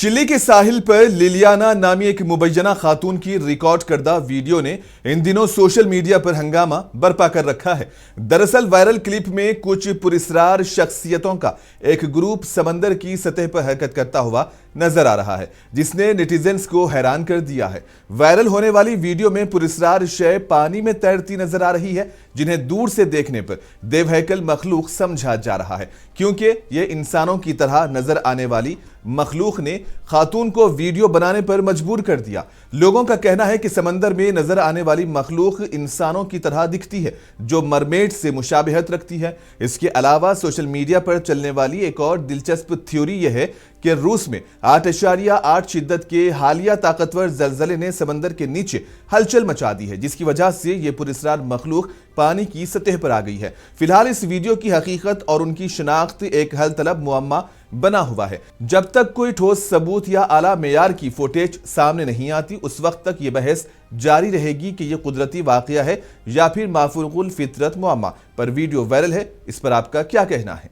Chilli के साहिल पर Liliana नामी एक मुबैना खातून की रिकॉर्ड करदा वीडियो ने इन दिनों सोशल मीडिया पर हंगामा बरपा कर रखा है। दरअसल वायरल क्लिप में कुछ पुरस्कार शख्सियतों का एक ग्रुप समंदर की सतह पर हरकत करता हुआ नजर आ रहा है, जिसने नेटिजन्स को हैरान कर दिया है। वायरल होने वाली वीडियो में पुरस्कार शय पानी में तैरती नजर आ रही है, जिन्हें दूर से देखने पर देवहैकल मखलूक समझा जा रहा है, क्योंकि ये इंसानों की तरह नजर आने वाली मखलूक ने खातून को वीडियो बनाने पर मजबूर कर दिया। लोगों का कहना है कि समंदर में नजर आने वाली मखलूक इंसानों की तरह दिखती है, जो मरमेड से मुशाबिहत रखती है। इसके अलावा सोशल मीडिया पर चलने वाली एक और दिलचस्प थ्योरी यह है कि रूस में 8.8 शिद्दत के हालिया ताकतवर जलजले ने समंदर के नीचे हलचल मचा दी है, जिसकी वजह से ये पुरस्कार मखलूक पानी की सतह पर आ गई है। फिलहाल इस वीडियो की हकीकत और उनकी शनाख्त एक हल तलब मुअम्मा बना हुआ है। जब तक कोई ठोस सबूत या आला मेयार की फुटेज सामने नहीं आती, उस वक्त तक ये बहस जारी रहेगी कि ये कुदरती वाकया है या फिर माफूकुल फितरत मुअम्मा। पर वीडियो वायरल है, इस पर आपका क्या कहना है?